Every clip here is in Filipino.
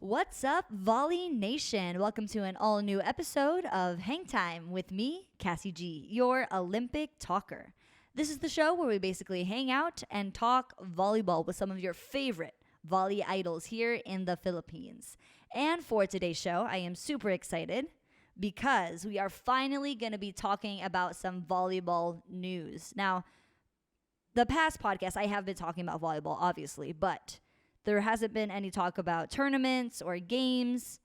What's up, Volley Nation? Welcome to an all new episode of Hang Time with me, Kassie G, your Olympic talker. This is the show where we basically hang out and talk volleyball with some of your favorite volley idols here in the Philippines. And for today's show, I am super excited because we are finally going to be talking about some volleyball news. Now, the past podcast, I have been talking about volleyball, obviously, but there hasn't been any talk about tournaments or games.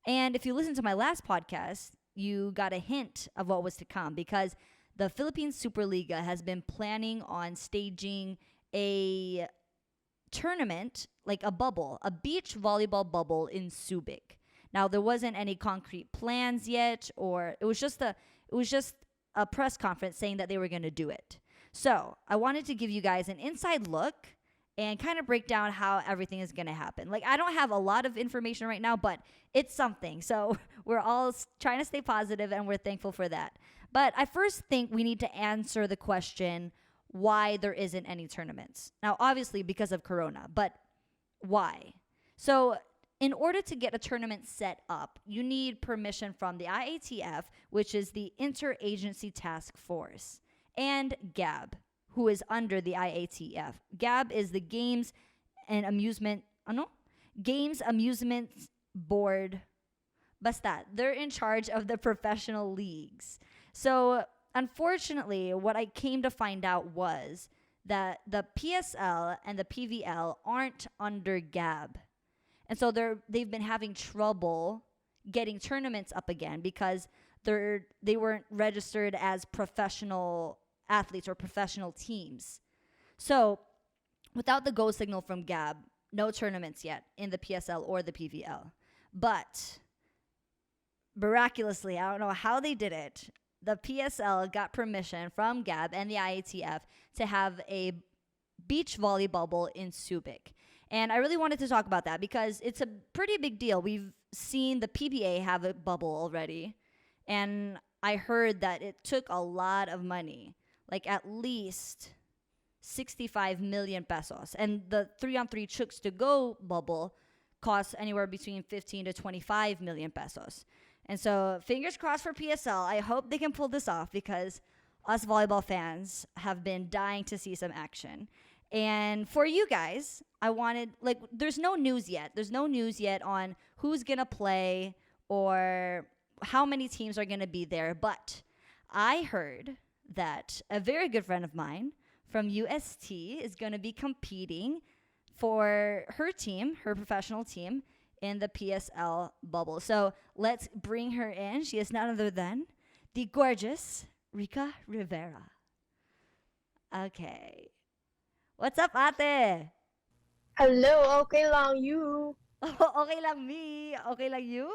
And if you listen to my last podcast, you got a hint of what was to come because the Philippine Superliga has been planning on staging a tournament, like a bubble, a beach volleyball bubble in Subic. Now there wasn't any concrete plans yet, or it was just a press conference saying that they were going to do it. So I wanted to give you guys an inside look and kind of break down how everything is going to happen. Like, I don't have a lot of information right now, but it's something. So we're all trying to stay positive, and we're thankful for that. But I first think we need to answer the question why there isn't any tournaments. Now, obviously, because of Corona, but why? So, in order to get a tournament set up, you need permission from the IATF, which is the Interagency Task Force, and GAB, who is under the IATF. GAB is the Games Amusement Board. Basta, they're in charge of the professional leagues. So, unfortunately, what I came to find out was that the PSL and the PVL aren't under GAB. And so they've been having trouble getting tournaments up again because they weren't registered as professional athletes or professional teams. So, without the go signal from GAB, no tournaments yet in the PSL or the PVL. But miraculously, I don't know how they did it, the PSL got permission from GAB and the IATF to have a beach volley bubble in Subic. And I really wanted to talk about that because it's a pretty big deal. We've seen the PBA have a bubble already, and I heard that it took a lot of money, like at least 65 million pesos. And the 3-on-3 Chooks to Go bubble costs anywhere between 15 to 25 million pesos. And so, fingers crossed for PSL. I hope they can pull this off because us volleyball fans have been dying to see some action. And for you guys, I wanted, like, there's no news yet. There's no news yet on who's going to play or how many teams are going to be there. But I heard that a very good friend of mine from UST is going to be competing for her team, her professional team, in the PSL bubble. So let's bring her in. She is none other than the gorgeous Rica Rivera. Okay. What's up, ate? Hello, okay lang you? Okay lang me. Okay lang you?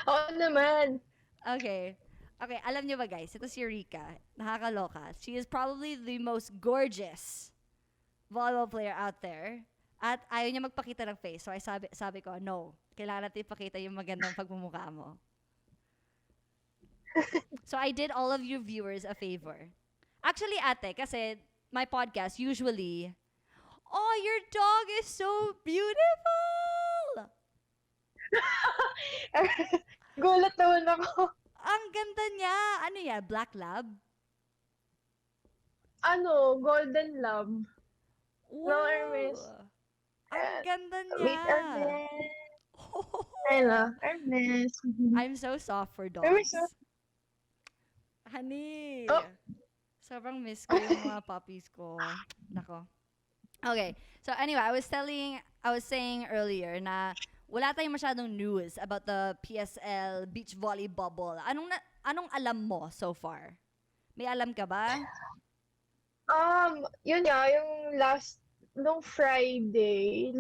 Oo naman. Okay. Okay, alam nyo ba guys, ito si Rica. Nakakaloka. She is probably the most gorgeous volleyball player out there. At ayaw niya magpakita ng face. So I sabi ko, no. Kailangan natin ipakita yung magandang pagmumukha mo. So I did all of you viewers a favor. Actually, ate, kasi my podcast usually, oh, your dog is so beautiful! Gulat naman ako. Ang ganda niya. Ano yan? Black Lab? Golden Love. No, Wow! Hermes. Ang ganda Wait, niya. Hermes. Ayun Hermes. I'm so soft for Hermes. dogs. Honey. Oh. Sobrang miss ko yung mga puppies ko. Nako. Okay. So anyway, I was saying earlier na wala tayong masyadong news about the PSL beach volley bubble. Anong alam mo so far? May alam ka ba? Yun nga, yung last Friday,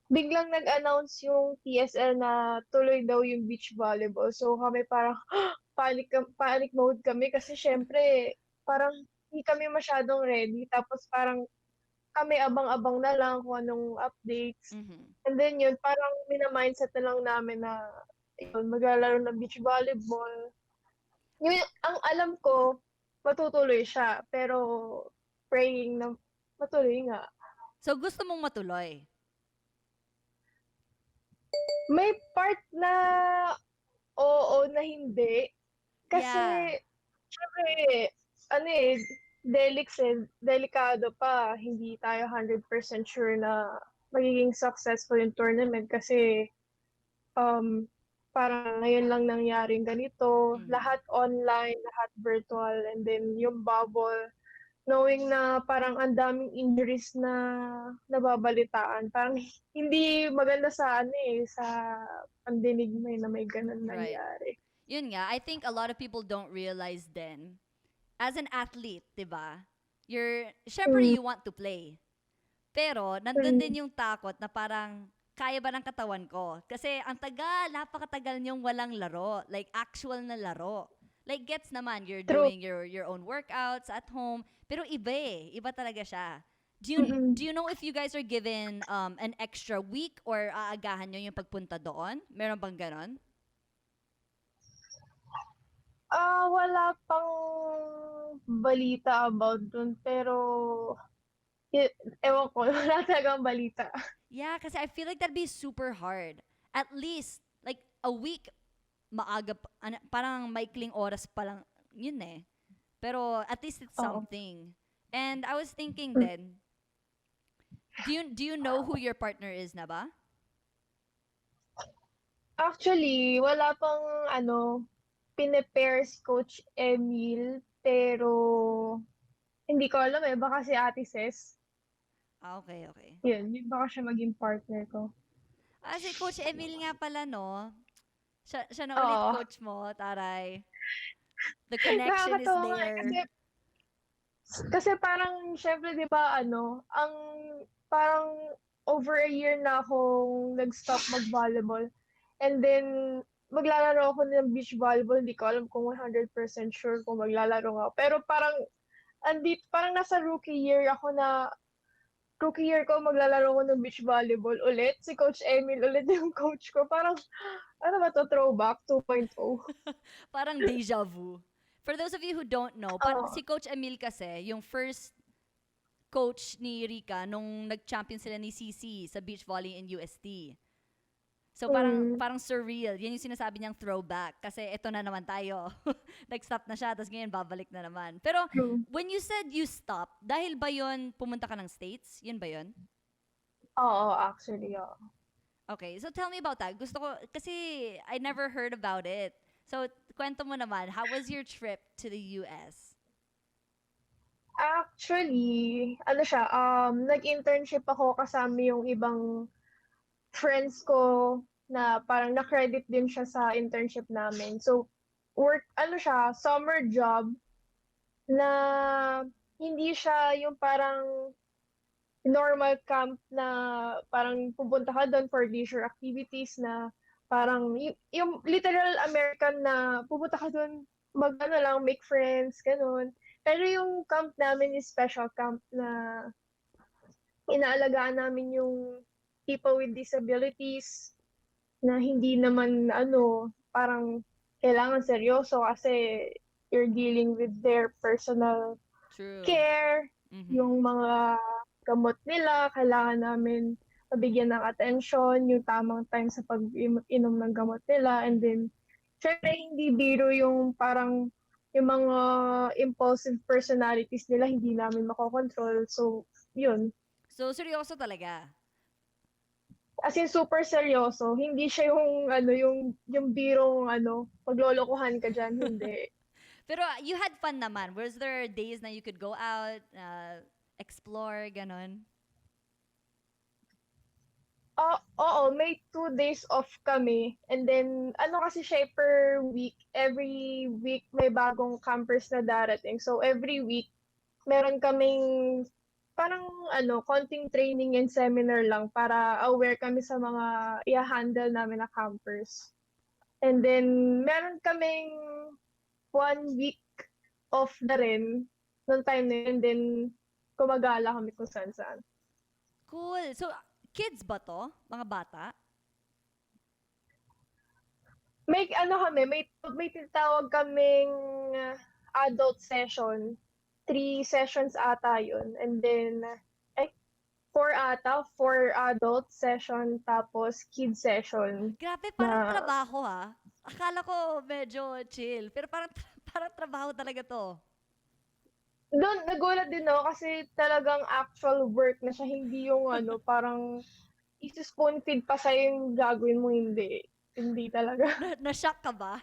biglang nag-announce yung PSL na tuloy daw yung beach volleyball. So kami parang panic mode kami kasi syempre parang hindi kami masyadong ready. Tapos parang kami abang-abang na lang kung anong updates. Mhm. And then yun, parang mina-mindset na lang namin na yun, maglalaro ng beach volleyball. Yun, ang alam ko, matutuloy siya. Pero praying na matuloy nga. So gusto mong matuloy? May part na oo na hindi. Kasi, Yeah. syempre, ano eh, delikado pa. Hindi tayo 100% sure na magiging successful yung tournament kasi um, parang ngayon lang nangyaring ganito, Mhm. lahat online, lahat virtual, and then yung bubble, knowing na parang ang daming injuries na nababalitaan, parang hindi maganda sa ano eh, sa pandinig mo eh, na may ganun Right. nangyari. Yun nga, I think a lot of people don't realize then, as an athlete, 'di ba? Syempre Mm, you want to play. Pero nandun mm, din yung takot na parang kaya ba ng katawan ko? Kasi ang tagal, napakatagal niyong walang laro, like actual na laro. Like gets naman, you're true. doing your own workouts at home, pero iba eh, iba talaga siya. Do Mm-mm. you know if you guys are given an extra week or aagahan nyo yung pagpunta doon? Meron bang ganon? Wala pang balita about dun, pero i- ewan ko, wala talagang balita. Yeah, kasi I feel like that'd be super hard. At least, like, a week, parang maikling oras pa lang, yun eh. Pero at least it's Oo. something. And I was thinking Mm. then, do you know who your partner is na ba? Actually, wala pang ano, pine-pair si Coach Emil, pero hindi ko alam eh, baka si Ate Ses. Ah, okay, okay. Yun baka siya maging partner ko. Ah, si Coach Emil nga pala, no? Siya na ulit Oo. coach mo, taray. The connection is Nakakatawa nga eh, there. kasi parang, syempre, di ba, ano, parang over a year na akong nag-stop mag-volleyball. And then, maglalaro ako ng beach volleyball. Hindi ko alam kung 100% sure kung maglalaro nga ako. Pero parang nasa rookie year ko, maglalaro ko ng beach volleyball ulit. Si Coach Emil ulit yung coach ko. Parang, ano ba to, throwback 2.0? Parang deja vu. For those of you who don't know, Oo. si Coach Emil kasi, yung first coach ni Rica nung nag-champion sila ni CC sa beach volley in UST. So parang Mm, parang surreal. Yan yung sinasabi niyang throwback kasi ito na naman tayo. Nag-stop na siya tapos ngayon babalik na naman. Pero true. when you said you stopped, dahil ba yon pumunta ka ng States? Yun ba yon? Oo, actually, oo. Okay, so tell me about that. Gusto ko, kasi I never heard about it. So, kwento mo naman, how was your trip to the US? Actually, ano siya, nag-internship ako kasama yung ibang friends ko na parang na-credit din siya sa internship namin. So, ano siya, summer job na hindi siya yung parang normal camp na parang pupunta ka doon for leisure activities na parang yung literal American na pupunta ka doon mag-ano lang, make friends, ganun. Pero yung camp namin is special camp na inaalagaan namin yung people with disabilities na hindi naman ano, parang kailangan seryoso kasi you're dealing with their personal True. care, Mm-hmm. yung mga gamot nila, kailangan namin mabigyan ng atensyon, yung tamang time sa pag-inom ng gamot nila, and then, syempre, hindi biro yung parang yung mga impulsive personalities nila, hindi namin makokontrol. So, yun. So, seryoso talaga. As in, super seryoso. Hindi siya yung, ano, yung birong, ano, maglolokohan ka dyan. Hindi. Pero you had fun naman. Was there days na you could go out, explore, ganon? Oo, may 2 days off kami. And then, ano kasi siya per week. Every week may bagong campers na darating. So, every week, meron kaming parang ano, konting training and seminar lang para aware kami sa mga i-handle namin na campers. And then, meron kaming 1 week off na rin nung time na yun. And then, gumagala kami kung saan-saan. Cool. So, kids ba to? Mga bata? May ano kami, may tinatawag kaming adult session. 3 sessions ata yun. And then, ay, 4 adult session tapos kid session Grabe, parang na trabaho ha. Akala ko medyo chill, pero parang parang trabaho talaga to. doon nagulat din ako kasi talagang actual work na siya, hindi yung ano, parang isi-spoon feed pa sa'yo yung gagawin mo, hindi. Hindi talaga. Na-shock ka ba?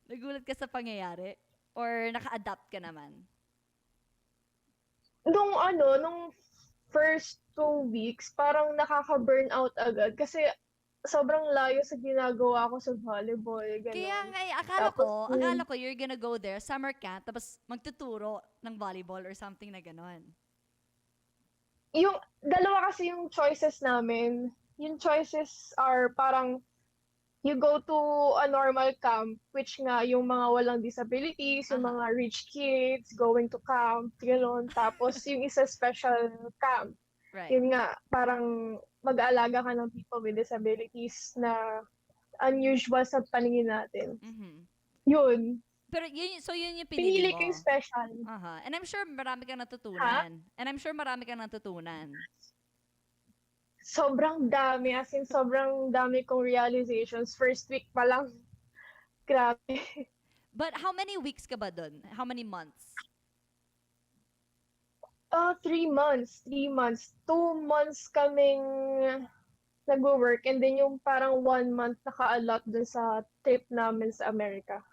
Nagulat ka sa pangyayari? Or naka-adapt ka naman? Nung first 2 weeks, parang nakaka-burnout agad kasi sobrang layo sa ginagawa ko sa volleyball, Kaya gano'n. nga eh, Tapos akala ko you're gonna go there, summer camp, tapos magtuturo ng volleyball or something na gano'n. yung dalawa kasi yung choices namin. Yung choices are parang you go to a normal camp, which nga yung mga walang disabilities, yung Aha, mga rich kids going to camp, gano'n. Tapos yung isa special camp. right. Yun nga, parang mag-aalaga ka ng people with disabilities na unusual sa paningin natin. Mhm. Yun. Pero yun yung pinili Pinili ko yung mo. special. Aha. And I'm sure marami kang Ha? natutunan. And I'm sure marami kang natutunan. Sobrang dami. As in, sobrang dami kong realizations. First week pa lang. Grabe. But how many weeks ka ba dun? How many months? 3 months. 3 months. 2 months kaming nag-work and then yung parang 1 month naka-allot dun sa trip namin sa Amerika.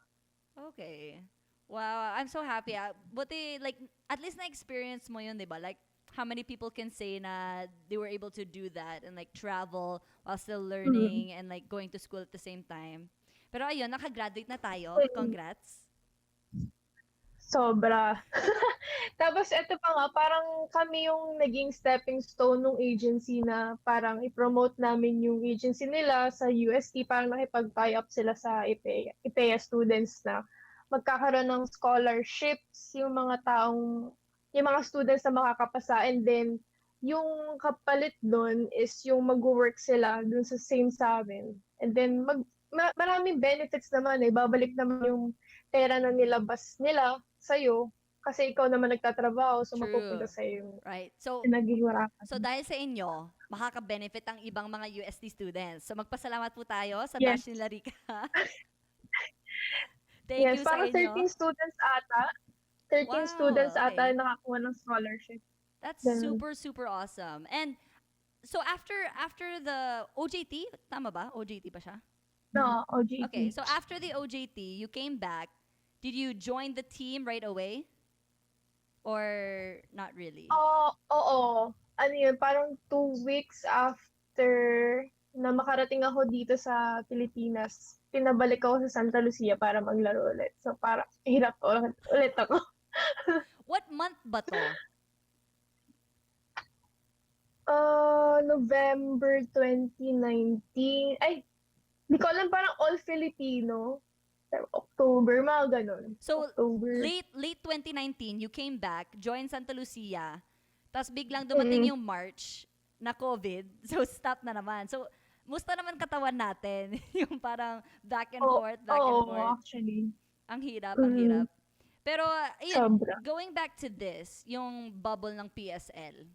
Okay. Wow, I'm so happy. Buti, like, at least na-experience mo yun, di ba? Like, how many people can say na they were able to do that and like travel while still Mm. learning and like going to school at the same time. Pero ayun, nakagraduate na tayo. Congrats. Sobra. Tapos eto pa nga, parang kami yung naging stepping stone ng agency na parang i-promote namin yung agency nila sa UST. Parang nakipag-tie up sila sa IPEA students na magkakaroon ng scholarships yung mga students na makakapasa. And then, yung kapalit doon is yung mag-work sila dun sa same sa amin. And then, maraming benefits naman eh. Babalik naman yung pera na nilabas nila sa'yo kasi ikaw naman nagtatrabaho, so mapupunta True. sa'yo yung Right. So, naging warapan. so dahil sa inyo, makaka-benefit ang ibang mga UST students. So magpasalamat po tayo sa Yes. batch nila Rica. Thank Yes, you sa parang inyo. 13 students ata. 13 students Wow, ata okay. yung nakakuha ng scholarship. That's Ganun. super, super awesome. And so after the OJT, tama ba? OJT ba siya? No, Okay, OJT. so after the OJT, you came back. Did you join the team right away? Or not really? Oo. Ano yun, parang 2 weeks after na makarating ako dito sa Pilipinas, pinabalik ako sa Santa Lucia para maglaro ulit. So, parang hirap ulit ako. What month ba to? November 2019. Ay, di ko alam, parang all Filipino. October, mga ganun. So October. late 2019, you came back, joined Santa Lucia, tapos biglang dumating Mm. yung March na COVID, so stop na naman. So, musta naman katawan natin? Yung parang back and Oo, forth, back and oo, forth. actually. Ang hirap, ang Mm, hirap. Pero, ayun, sobra. going back to this, yung bubble ng PSL,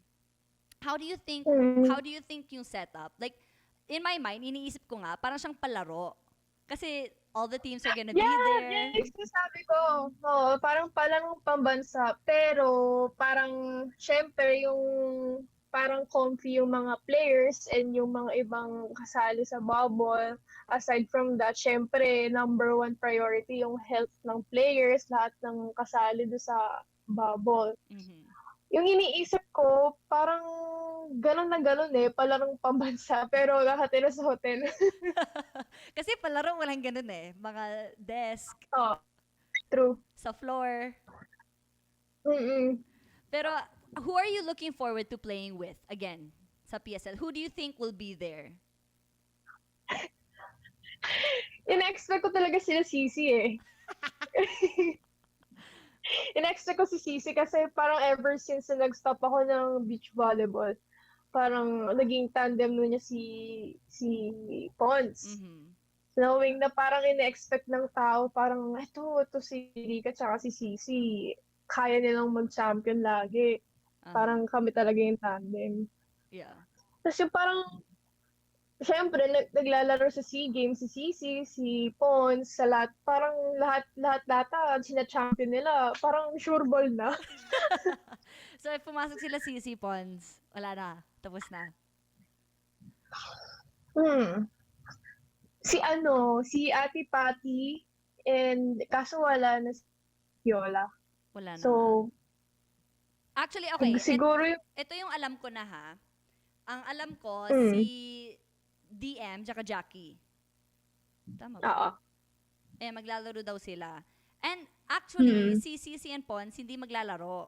how do you think, Mm. how do you think yung setup? Like, in my mind, iniisip ko nga, parang siyang palaro. Kasi all the teams are gonna be Yeah, there. yan yung sinasabi ko. Oo, parang palarong pambansa. Pero parang, syempre, yung parang comfy yung mga players and yung mga ibang kasali sa bubble. Aside from that, syempre, number one priority yung health ng players, lahat ng kasali do sa bubble. Mhm. Yung iniisip ko, parang gano'n na gano'n eh, palarong pambansa, pero nakatira sa hotel. Kasi palaro walang ganun eh. Mga desk, Oo, true. sa floor. Mm-mm. Pero who are you looking forward to playing with again sa PSL? Who do you think will be there? Ina-expect ko talaga sila Sisi eh. Ina-expect ko si Sisi kasi parang ever since na nag-stop ako ng beach volleyball, parang naging tandem nun niya si Pons. Mhm. Knowing na parang ina-expect ng tao, parang ito si Rica tsaka si Sisi, kaya nilang mag-champion lagi. Uh-huh. Parang kami talaga yung tandem. Yeah. Tapos yung parang, syempre, naglalaro sa SEA Games, si Sisi, si Pons, sa lahat, parang lahat sina-champion nila, parang sure ball na. So, if pumasok sila CC Pons, wala na. Tapos na. Hmm. Si Ate Patty, and kaso wala na si Yola. Wala na nga. So, Actually, okay. siguro yung, Ito yung alam ko na ha. Ang alam ko, si mm, DM tsaka Jackie. Tama ba? oo. Eh, maglalaro daw sila. And actually, Mm, si CC and Pons hindi maglalaro.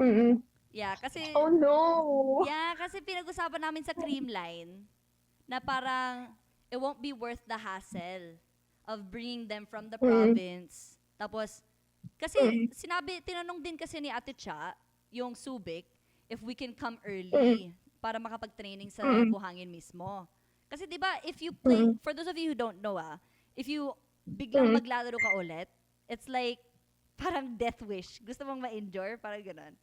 mm. Yeah, kasi Oh no! pinag-usapan namin sa Creamline na parang it won't be worth the hassle of bringing them from the Mm, province. Tapos, kasi mm, tinanong din kasi ni Ate Cha, yung Subic, if we can come mm, early para makapag-training sa mm, buhangin mismo. Kasi 'di ba, if you play, mm, for those of you who don't know if you biglang mm. maglalaro ka ulit, it's like parang death wish. Gusto mong ma-endure, parang ganun.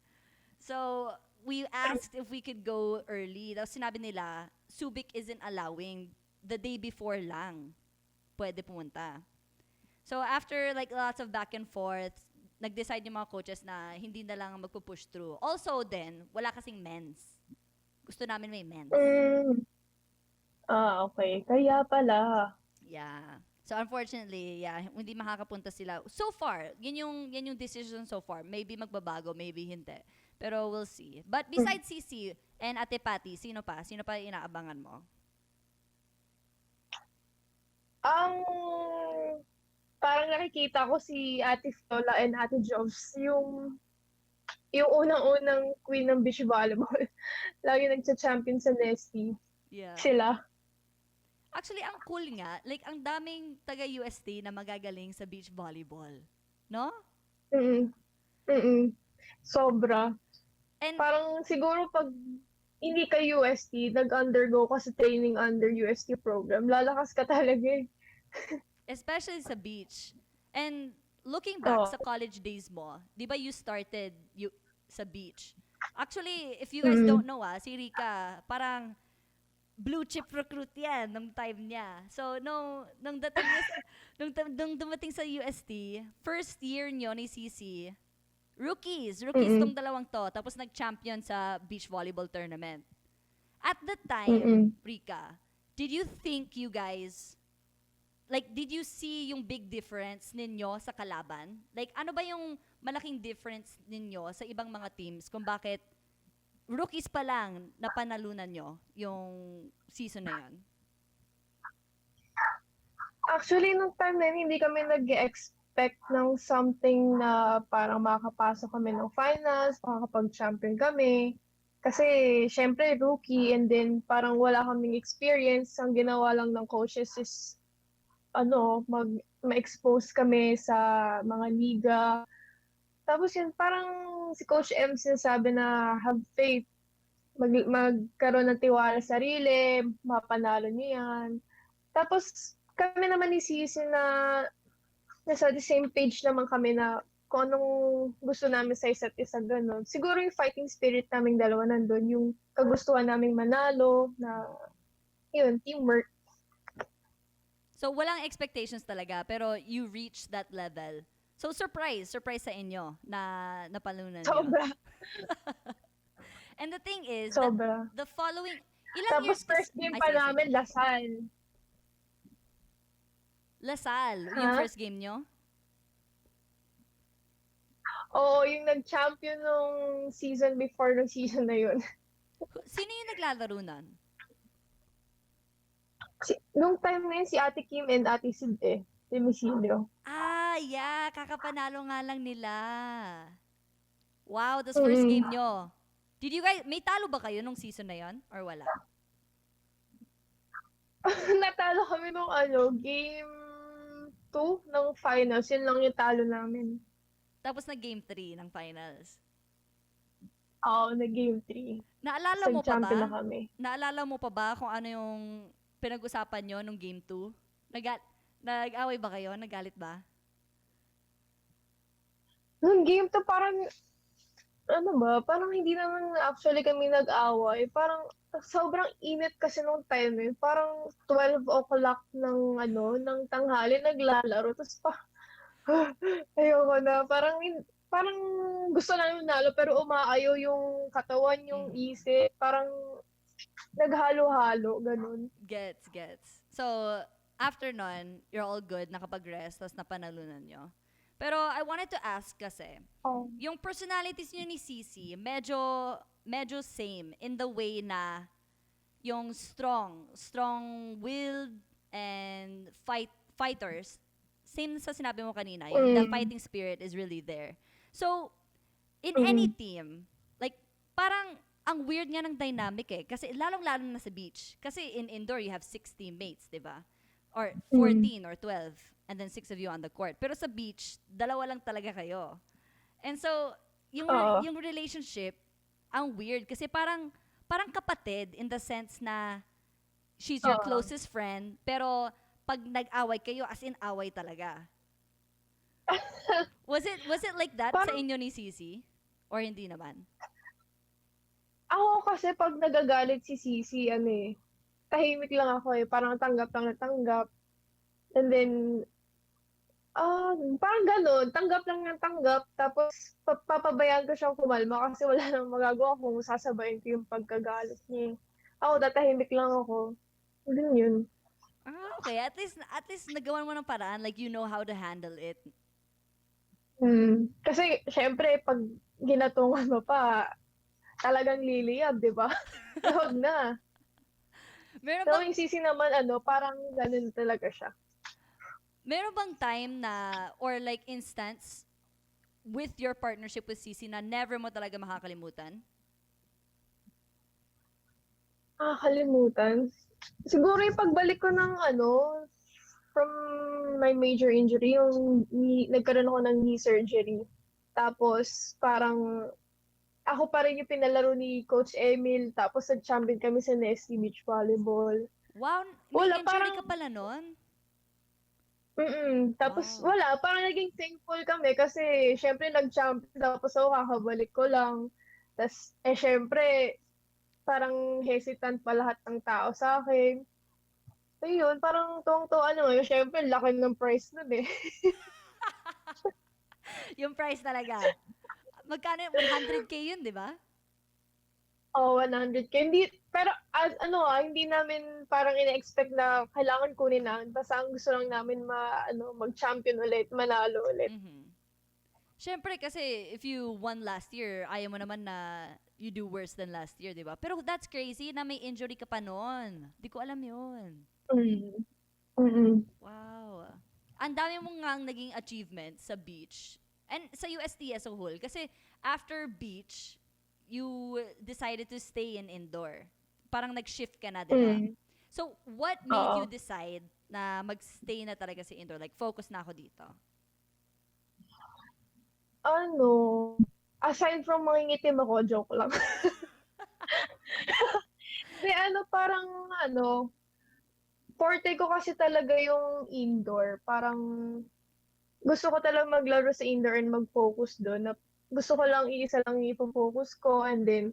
So, we asked if we could go early. Tapos sinabi nila, Subic isn't allowing. The day before lang pwede pumunta. So, after like lots of back and forth, nag-decide yung mga coaches na hindi na lang magpo-push through. Also then, wala kasing men's. Gusto namin may men's. Mm. Okay. Kaya pala. Yeah. So unfortunately, yeah, hindi makakapunta sila. So far, yun yung decision so far. Maybe magbabago, maybe hindi. Pero we'll see. But Mm. besides CC and Ate Patty, sino pa? Sino pa inaabangan mo? Ang parang nakikita ko si Ate Fiola and Ate Jobs, yung unang-unang queen ng beach volleyball. Lagi nagcha-champion sa Nesty. Yeah. Sila. Actually, ang cool nga, like ang daming taga-UST na magagaling sa beach volleyball. No? Mm. Mm. Sobra. And Parang siguro pag hindi ka UST, nag-undergo ka sa training under UST program, lalakas ka talaga eh. especially sa beach. And looking back Oo. sa college days mo, 'di ba you started sa beach? Actually, if you guys Mm. don't know si Rica, parang blue chip recruit yan nung time niya. So, nung dating niya, nung dumating sa UST, first year nyo ni CC, rookies Mm. tong dalawang to, tapos nag-champion sa beach volleyball tournament. At the time, Mm. Rica, did you think you guys, like, did you see yung big difference ninyo sa kalaban? Like, ano ba yung malaking difference ninyo sa ibang mga teams kung bakit rookies pa lang napanalunan nyo yung season na yun? Actually, nung time na yun, hindi kami nag-expect ng something na parang makakapasok kami ng finals, makakapag-champion kami. Kasi, syempre, rookie, and then parang wala kaming experience. Ang ginawa lang ng coaches is, ma-expose kami sa mga liga. Tapos yun, parang si Coach M sinasabi na have faith, magkaroon ng tiwala sa sarili, mapanalo niyo yan. Tapos kami naman ni Sisi na nasa the same page naman kami na kung anong gusto namin sa isa't isa, ganun. Siguro yung fighting spirit naming dalawa nandun, yung kagustuhan naming manalo, na yun, teamwork. So, walang expectations talaga, pero you reach that level. So, surprise sa inyo na napalunan nyo. Sobra, And the thing is, that sobra. the following, ilang years Tapos first game pa sige, sige. namin, Lasal. Lasal, yung Ha? first game nyo? Oo, yung nag-champion nung season before nung season na yun. Sino yung naglalaro nun? Nung time na yun, si Ate Kim and Ate Sid eh. Demisilio. Yeah, kakapanalo nga lang nila. Wow, das first Mm. game nyo. Did you guys, may talo ba kayo nung season na yon or wala? Natalo kami nung game 2 ng finals. Yun lang yung talo namin. Tapos na game 3 ng finals. Oo, na game 3. Naalala mo pa Champion ba? na kami. Naalala mo pa ba kung ano yung pinag-usapan nyo nung game 2? Nag-away ba kayo? Nagalit ba? Nung game 2 parang ano ba, parang hindi naman actually kami nag-away. Parang sobrang init kasi nung time eh. Parang 12 o'clock ng ng tanghali naglalaro. Tapos ayoko na. Parang gusto lang nalo pero umaayaw yung katawan, yung Mhm. isip. Parang naghalo-halo, ganun. Gets. So, after nun, you're all good, nakapag-rest, tapos napanalunan nyo. Pero I wanted to ask kasi, Oh. yung personalities nyo ni Cici, medyo same in the way na yung strong-willed and fighters, same sa sinabi mo kanina, yung the Mm. fighting spirit is really there. So, in any Mm. team, like, parang, ang weird nga ng dynamic eh. Kasi lalong-lalo na sa beach. Kasi in indoor, you have 6 teammates, di ba? Or Mm. 14 or 12. And then 6 of you on the court. Pero sa beach, dalawa lang talaga kayo. And so, Oo. yung relationship, ang weird. Kasi parang kapatid in the sense na she's your Oo. closest friend. Pero pag nag-away kayo, as in away talaga. Was it like that sa Parang inyo ni Sisi? Or hindi naman? ako kasi pag nagagalit si Sisi, ano eh, tahimik lang ako eh. Parang tanggap lang na tanggap. And then, parang ganun. Tanggap lang ng tanggap. Tapos, papabayaan ko siyang kumalma kasi wala nang magagawa kung sasabayin ko yung pagkagalit niya. Ako, tatahimik lang ako. Ganun yun. Ah, okay. At least nagawan mo ng paraan, like you know how to handle it. Kasi, syempre, pag ginatungan mo pa, talagang liliyab, di ba? Huwag na. Meron So, bang yung Sisi naman, parang ganun talaga siya. meron bang time na or like instance with your partnership with Sisi na never mo talaga makakalimutan? Kalimutan. Siguro yung pagbalik ko ng from my major injury, yung nagkaroon ako ng knee surgery. Tapos parang ako pa rin yung pinalaro ni Coach Emil. Tapos nag-champion kami sa Nesty Beach Volleyball. Wow, may Wala, injury ka parang, pala nun? tapos Wow. wala, parang naging thankful kami kasi syempre nag-champion tapos ako kakabalik ko lang. Tapos, syempre, parang hesitant pa lahat ng tao sa akin. Ayun, parang tuwang-tuwa naman. Siyempre, laki ng price nun eh. Yung price talaga. Magkano yun? 100K yun, di ba? Oh, 100K. Hindi, pero hindi namin parang ina-expect na kailangan kunin namin. Basta ang gusto lang namin mag-champion ulit, manalo ulit. Mhm. Siyempre kasi if you won last year, ayaw mo naman na you do worse than last year, di ba? Pero that's crazy na may injury ka pa noon. Di ko alam yun. Mm. Mm-mm. Wow. Ang dami mong nga naging achievement sa beach and sa UST as a whole. Kasi after beach, you decided to stay in indoor. Parang nag-shift ka na, di ba? Mm. So, what made you Oo. decide na magstay na talaga sa indoor? Like, focus na ako dito. Ano, aside from mangingitim ako, joke lang. Hindi, parang, forte ko kasi talaga yung indoor. Parang, gusto ko talaga maglaro sa indoor and mag-focus doon. Gusto ko lang iisa lang yung focus ko and then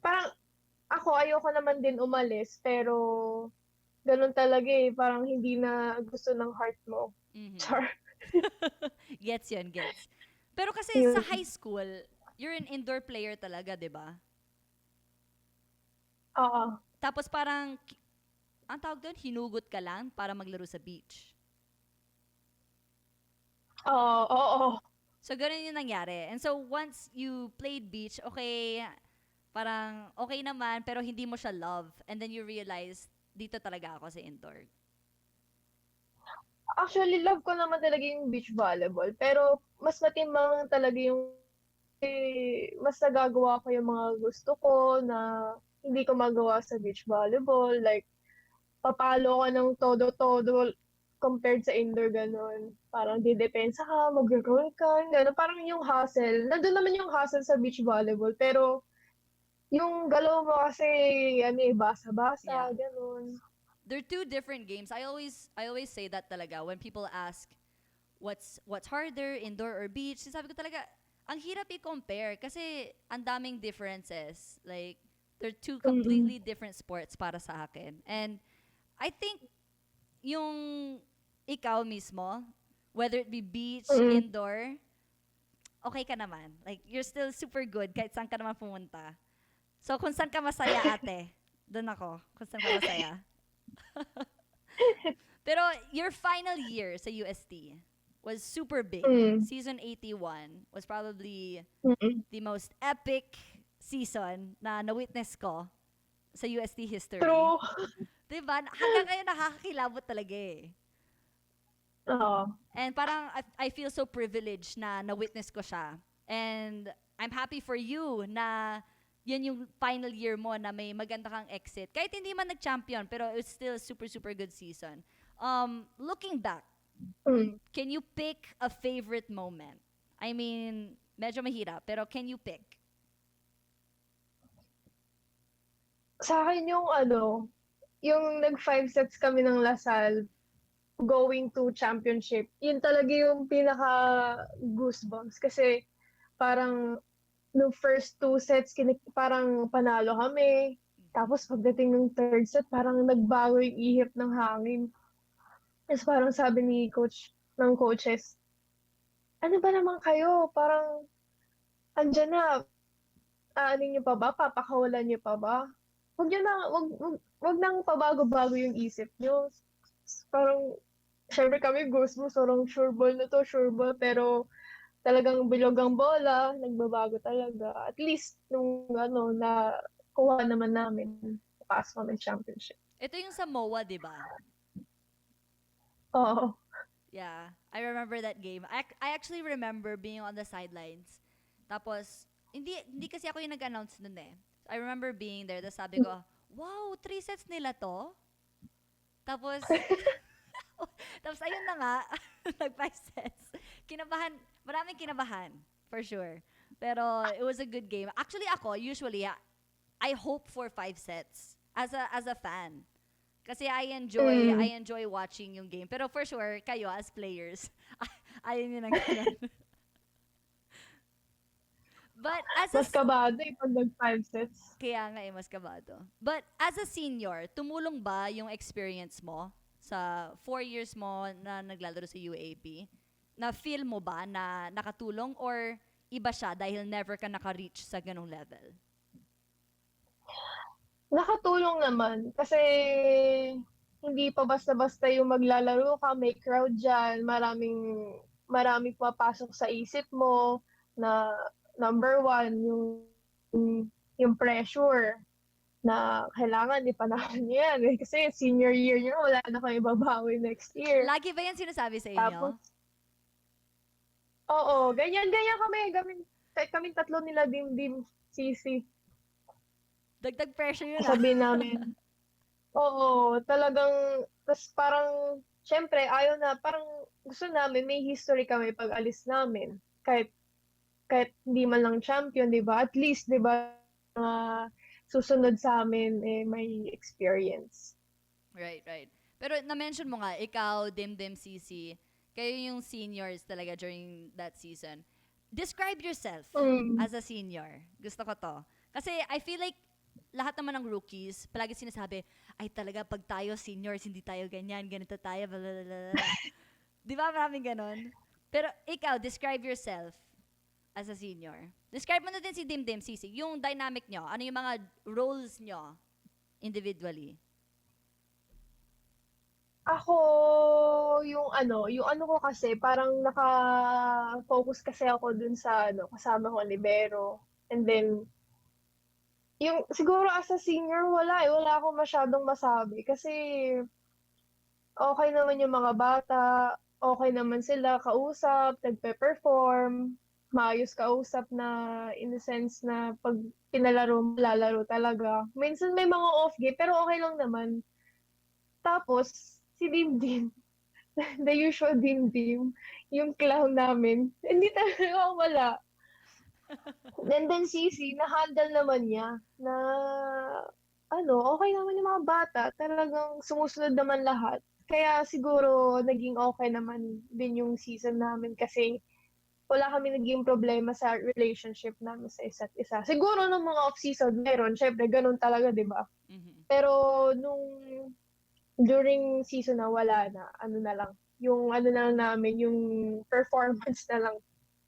parang ako ayoko naman din umalis pero ganun talaga eh. Parang hindi na gusto ng heart mo. Mhm. Char. Gets yun, gets. Pero kasi sa Yun. high school, you're an indoor player talaga, di ba? Oo. Tapos parang, ang tawag doon, hinugot ka lang para maglaro sa beach. Oo. Oo. So, ganun yung nangyari. And so, once you played beach, okay, parang okay naman, pero hindi mo siya love. And then you realize, dito talaga ako sa indoor. Actually, love ko naman talaga yung beach volleyball. Pero mas matimbang talaga yung mas nagagawa ko yung mga gusto ko na hindi ko magawa sa beach volleyball. Like, papalo ka ng todo-todo compared sa indoor, ganun. Parang didepensa ka, mag-roll ka, gano'n. Parang yung hustle. Nandun naman yung hustle sa beach volleyball. Pero yung galaw mo kasi, Yeah. basa-basa, gano'n. They're two different games. I always say that talaga when people ask what's harder, indoor or beach. Sabi ko talaga, ang hirap i-compare kasi ang daming differences. Like, they're two Mm. completely different sports para sa akin. And I think yung ikaw mismo, whether it be beach, Mm. indoor, okay ka naman. Like, you're still super good kahit saan ka naman pumunta. So, kung saan ka masaya, ate, doon ako. Kung saan ka masaya. Pero your final year sa UST was super big. Mm. Season 81 was probably Mm. the most epic season na na-witness ko sa UST history. True. Diba? Hanggang ngayon nakakakilabot talaga eh. Oo. And parang I feel so privileged na na-witness ko siya. And I'm happy for you na yun yung final year mo na may maganda kang exit. Kahit hindi man nag-champion, pero it's still a super, super good season. Looking back, Mm. can you pick a favorite moment? I mean, medyo mahirap, pero can you pick? Sa akin yung nag 5 sets kami ng Lasal going to championship. Yun talaga yung pinaka goosebumps kasi parang no first 2 sets parang panalo kami. Tapos pagdating ng third set, parang nagbago yung ihip ng hangin. Tapos parang sabi ni ng coaches, ano ba naman kayo? Parang andyan na, aanin niyo pa ba? Papakawalan niyo pa ba? Huwag niyo na, wag nang pabago-bago yung isip niyo. Parang, syempre kami goosebumps, parang sure ball na to, sure ball. Pero talagang bilog ang bola, nagbabago talaga. At least, na kuha naman namin, pass kami championship. Ito yung sa MOA, di ba? Oo. Yeah, I remember that game. I actually remember being on the sidelines. Tapos, hindi kasi ako yung nag-announce nun eh. I remember being there. Tapos sabi ko, wow, 3 sets nila to? Tapos, tapos ayun na nga, nag 5 sets. Kinabahan, maraming kinabahan, for sure. Pero it was a good game. Actually ako, usually, I hope for 5 sets as a fan. Kasi I enjoy watching yung game. Pero for sure, kayo as players, ayaw nyo ng ganun. But as a Mas kabado pag nag 5 sets. kaya nga mas kabado. But as a senior, tumulong ba yung experience mo sa 4 years mo na naglalaro sa UAP? Na feel mo ba na nakatulong or iba siya dahil never ka naka-reach sa ganong level? Nakatulong naman kasi hindi pa basta-basta yung maglalaro ka, may crowd dyan, maraming papasok sa isip mo na number one, yung pressure na kailangan ipanalo niyo yan. Kasi senior year niyo, wala na kayo babawi next year. Lagi ba yan sinasabi sa Tapos, inyo? oo, ganyan kami. Kaming tatlo nila dim sisi. Dagdag pressure yun ah. Sabihin namin, oo, talagang, tas parang, syempre, parang gusto namin, may history kami pag alis namin. Kahit hindi man lang champion, di ba? At least, di ba, susunod sa amin, may experience. Right, right. Pero na-mention mo nga, ikaw, Dimdim, CC, kayo yung seniors talaga during that season. Describe yourself Mm. as a senior. Gusto ko to. Kasi I feel like lahat naman ng rookies, palagi sinasabi, ay talaga pag tayo seniors, hindi tayo ganyan, ganito tayo, blablabla. Di ba maraming ganon? Pero ikaw, describe yourself as a senior. Describe mo na din si Dimdim, CC, yung dynamic nyo. Ano yung mga roles nyo individually? Ako, yung ano ko kasi, parang naka-focus kasi ako dun sa, kasama ko libero. And then, siguro as a senior, wala akong masyadong masabi. Kasi, okay naman yung mga bata, okay naman sila kausap, nagpe-perform, maayos kausap na, in the sense na pag pinalaro mo, lalaro talaga. Minsan may mga off game, pero okay lang naman. Tapos, si Dimdim, the usual Dimdim, yung clown namin, hindi talaga wala. And then Sisi, na-handle naman niya na okay naman yung mga bata, talagang sumusunod naman lahat. Kaya siguro naging okay naman din yung season namin kasi wala kami naging problema sa relationship namin sa isa't isa. Siguro nung mga off-season meron, syempre ganun talaga, 'di ba? Mhm. Pero nung during season na wala na, ano na lang, yung ano na lang namin, yung performance na lang,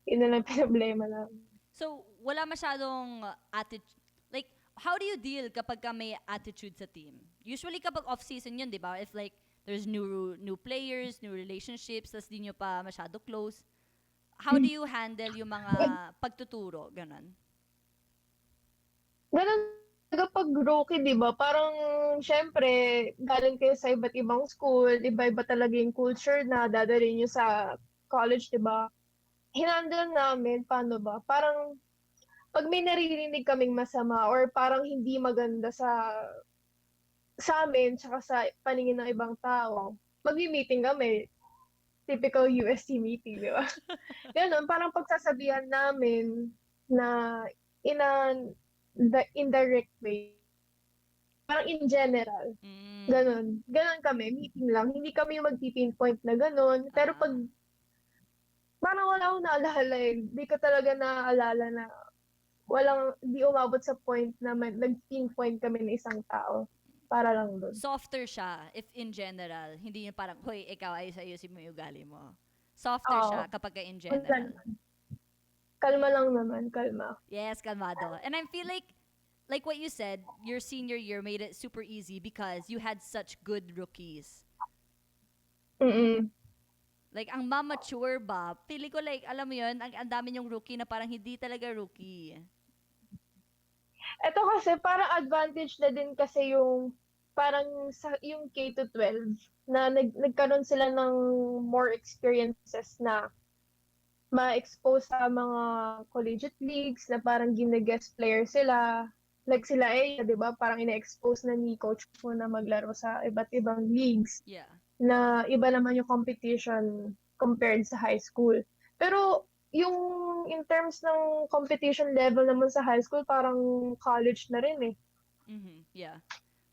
yun na lang problema namin. So, wala masyadong attitude. Like, how do you deal kapag ka may attitude sa team? Usually kapag off-season yun, di ba? If like, there's new players, new relationships, tas di nyo pa masyado close. How do you handle yung mga pagtuturo? Ganon. Ganun talaga pag rookie, 'di ba? Parang syempre, galing kayo sa iba't ibang school, iba-iba talaga yung culture na dadalhin niyo sa college, 'di ba? Hinandle namin, paano ba? Parang pag may naririnig kaming masama or parang hindi maganda sa amin tsaka sa paningin ng ibang tao, magmi-meeting kami. Typical UST meeting, di ba? Ganun, parang pagsasabihan namin na in a indirect way. Parang in general. Mm. Ganun. Ganun kami, meeting lang. Hindi kami yung magpipinpoint na ganun. Pero pag Ah. parang wala akong naalala eh. Hindi ko talaga naaalala na di umabot sa point na nag-pinpoint kami ng isang tao. Para lang dun. Softer siya, if in general. Hindi yung parang, hoy, ikaw, ayos-ayusin mo yung ugali mo. Softer Oo. siya kapag ka in Wala general. naman. Kalma lang naman, kalma. Yes, kalmado. And I feel like what you said, your senior year made it super easy because you had such good rookies. Mm. Like, ang mamature ba, pili ko like, alam mo yun, ang dami yung rookie na parang hindi talaga rookie. Ito kasi parang advantage na din kasi yung parang yung K to 12 na nagkaroon sila ng more experiences na ma-expose sa mga collegiate leagues na parang gine-guest player sila. Like sila di ba? Parang ina-expose na ni coach mo na maglaro sa iba't ibang leagues Yeah. na iba naman yung competition compared sa high school. Pero yung in terms ng competition level naman sa high school, parang college na rin eh. Mm-hmm. Yeah.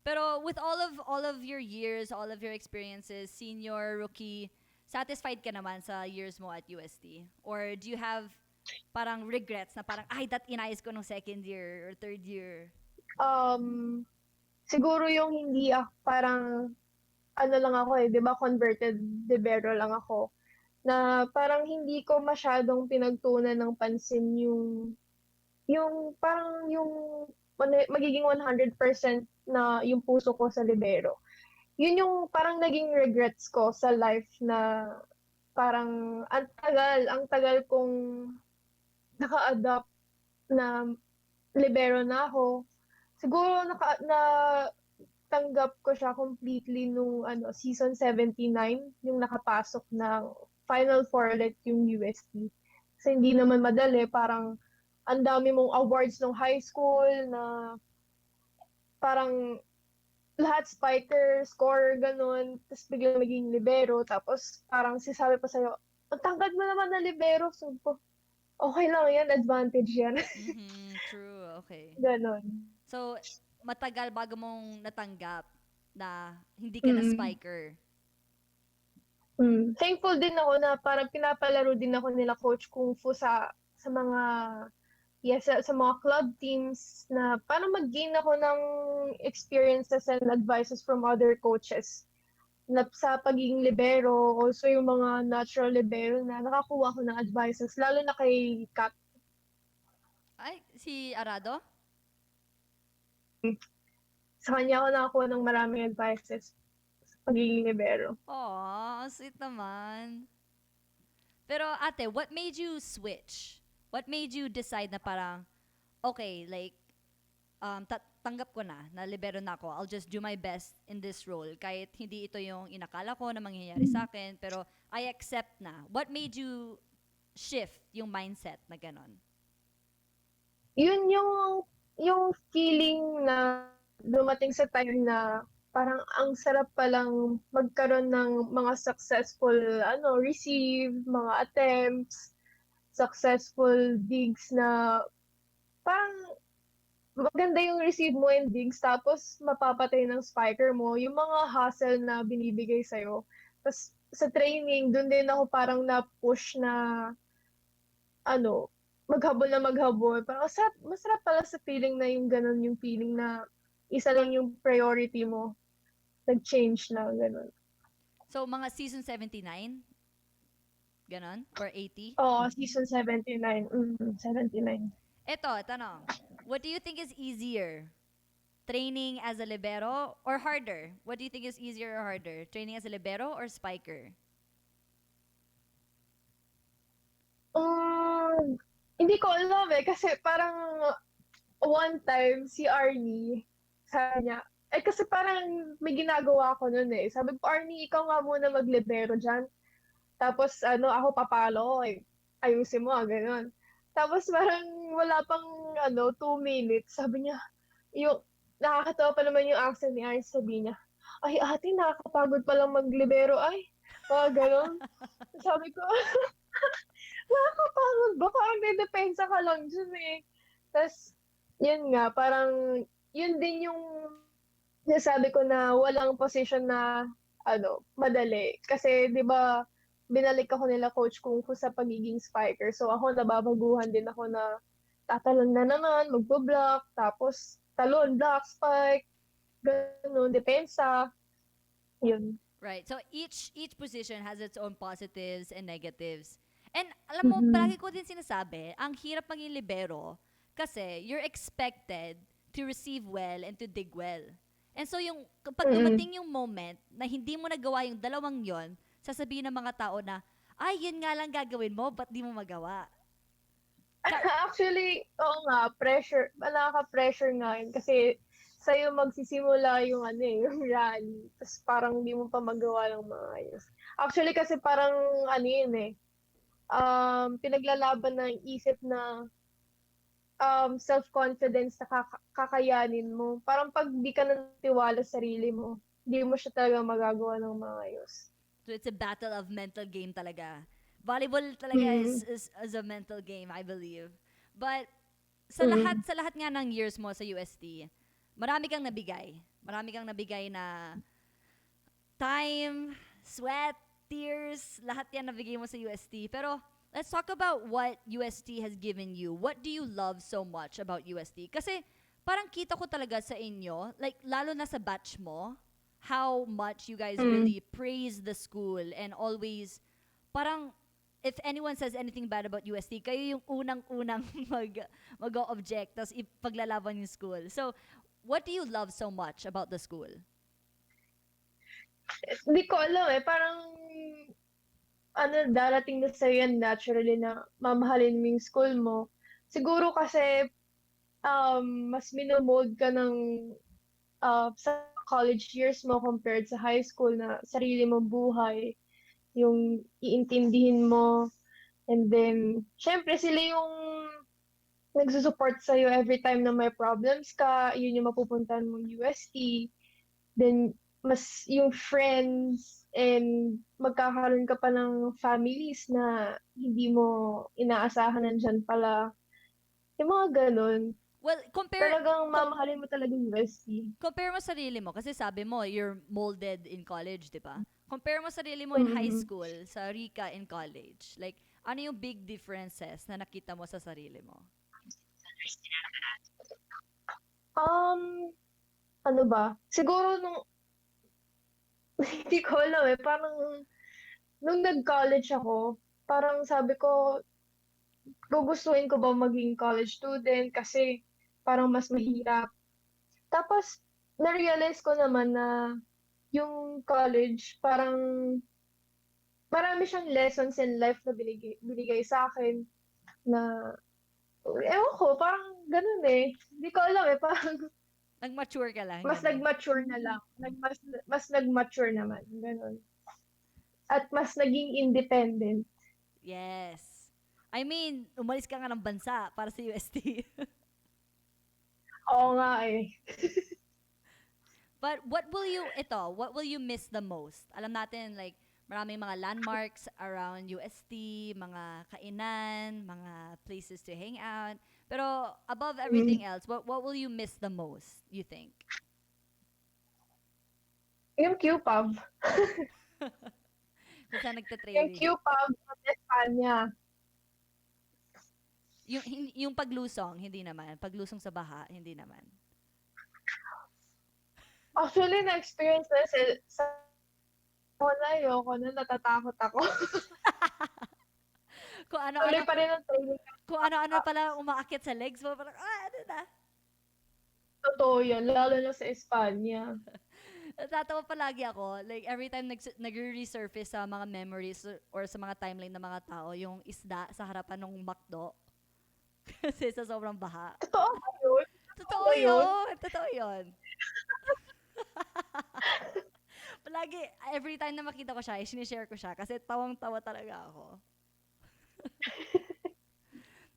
Pero with all of your years, all of your experiences, senior, rookie, satisfied ka naman sa years mo at UST? Or do you have parang regrets na parang, ay, that inayos ko nung second year or third year? Um, Siguro yung hindi parang ano lang ako eh, 'di ba converted libero lang ako na parang hindi ko masyadong pinagtuunan ng pansin yung parang yung magiging 100% na yung puso ko sa libero. Yun yung parang naging regrets ko sa life na parang ang tagal kong naka-adapt na libero na ako. Siguro na tanggap ko siya completely nung season 79 yung nakapasok ng Final Four ulit yung UST. Kasi hindi naman madali, parang ang dami mong awards nung high school na parang lahat spiker, scorer, ganun. Tapos biglang maging libero. Tapos parang sisabi pa sa'yo, ang tangkad mo naman na libero. So, okay lang yan, advantage yan. Mm-hmm. True. Okay. Ganon. So, matagal bago mong natanggap na hindi ka na Mm. spiker. Thankful din ako na parang pinapalaro din ako nila Coach Kung Fu sa mga sa mga club teams na parang mag-gain ako ng experiences and advices from other coaches na sa pagiging libero, also yung mga natural libero na nakakuha ko ng advices, lalo na kay Kat. Ay, si Arado? Sa kanya ako nakakuha ng maraming advices sa pagiging libero. Aw, sweet naman. Pero ate, what made you switch? What made you decide na parang, okay, like, tanggap ko na libero na ako. I'll just do my best in this role. Kahit hindi ito yung inakala ko na mangyayari sa akin, pero I accept na. What made you shift yung mindset na ganon? Yun yung feeling na dumating sa time na parang ang sarap palang magkaroon ng mga successful receive, mga attempts, successful digs na parang maganda yung receive mo and digs tapos mapapatay ng spiker mo, yung mga hustle na binibigay sa'yo. Tapos sa training, dun din ako parang na-push na ano, maghabol na maghabol. Parang masarap pala sa feeling na yung ganun yung feeling na isa lang yung priority mo. Nag-change na, ganun. So, mga season 79, ganon? Or 80? Oo, season 79. 79. Ito, tanong. What do you think is easier? Training as a libero or harder? What do you think is easier or harder? Training as a libero or spiker? Um, Hindi ko alam eh, kasi parang one time si Arnie, sabi niya, kasi parang may ginagawa ako nun eh. Sabi ko, Arnie, ikaw nga muna maglibero dyan. Tapos ako papalo, ayusin mo, ganun. Tapos parang wala pang 2 minutes, sabi niya, yung, nakakatawa pa naman yung accent ni Arnie, sabi niya, ay ate, nakakapagod palang maglibero, ay, mga ganun. Sabi ko, nakakapagod ba? Parang dedepensa ka lang dyan eh. Tapos, yun nga, parang, yun din yung nasabi ko na walang position na, madali. Kasi, di ba, binalik ako nila coach kung sa pagiging spiker. So, ako, nababaguhan din ako na tatalon na naman, magbo-block, tapos talon, block, spike, ganun, depensa, yun. Right. So each position has its own positives and negatives. And alam mo, Mm-hmm. palagi ko din sinasabi, ang hirap maging libero kasi you're expected to receive well and to dig well. And so yung kapag Mm-hmm. dumating yung moment na hindi mo nagawa yung dalawang yon, sasabihin ng mga tao na, ay, yun nga lang gagawin mo, ba't di mo magawa? Ka- Actually, oo nga, pressure, nakaka-pressure nga yun kasi sa'yo magsisimula yung yung rally. Tapos parang hindi mo pa magawa ng maayos. Actually, kasi parang yun pinaglalaban ng isip na self-confidence na kakayanin mo. Parang pag di ka natiwala sa sarili mo, hindi mo siya talaga magagawa ng maayos. So it's a battle of mental game talaga. Volleyball talaga Mm. is a mental game, I believe. But Mm. sa lahat nga ng years mo sa UST, marami kang nabigay. Marami kang nabigay na time, sweat, tears, lahat yan nabigay mo sa UST. Pero let's talk about what UST has given you. What do you love so much about UST? Kasi parang kita ko talaga sa inyo, like lalo na sa batch mo, how much you guys Mm. really praise the school and always parang if anyone says anything bad about UST, kayo yung unang-unang mag-object, tapos ipaglalaban yung school. So, what do you love so much about the school? Hindi ko alam eh. Parang darating na sa'yo yan naturally na mamahalin mo yung school mo. Siguro kasi mas minomold ka ng sa college years mo compared sa high school na sarili mong buhay, yung iintindihin mo. And then, syempre sila yung nagsusupport sa'yo every time na may problems ka, yun yung mapupuntahan mong UST. Then, mas yung friends and magkakaroon ka pa ng families na hindi mo inaasahan nandyan pala. Yung mga ganun. Well, Talagang mamahalin mo talaga yung UST. compare mo sarili mo kasi sabi mo you're molded in college, 'di ba? Compare mo sarili mo in high Mm-hmm. school sa Rica in college. Like ano yung big differences na nakita mo sa sarili mo? Um, ano ba? Siguro hindi ko alam eh, parang nung nag-college ako, parang sabi ko, gugustuhin ko ba maging college student kasi parang mas mahirap. Tapos, na-realize ko naman na yung college, parang marami siyang lessons in life na binigay sa akin na, ewan ko, parang ganun eh. Hindi ko alam eh, parang Nag-mature ka lang, mas ganun. nag-mature na lang. Mas nag-mature naman. Ganun. At mas naging independent. Yes. I mean, umalis ka nga ng bansa para sa UST. Oo nga eh. But what will you miss the most? Alam natin, like, maraming mga landmarks around UST, mga kainan, mga places to hang out. Pero above Mm. everything else, what will you miss the most, you think? Yung Q-Pub. Kung saan Yung nagta-training. Q-Pub sa Espanya. Yung paglusong, hindi naman. Paglusong sa baha, hindi naman. Actually, na-experience na sa wala, ayoko na, natatakot ako. Kung Tuloy ano-ano, pa rin ang training. kung ano-ano pala umaakit sa legs mo, parang, ano na? Totoo yan, lalo na sa Espanya. Natatawa palagi ako. Like, every time nag-resurface sa mga memories or sa mga timeline ng mga tao, yung isda sa harapan ng McDo. Kasi sa sobrang baha. Totoo ba yun? Totoo Totoo ba yun? yun! Totoo yun! Palagi, every time na makita ko siya, sinishare ko siya kasi tawang-tawa talaga ako.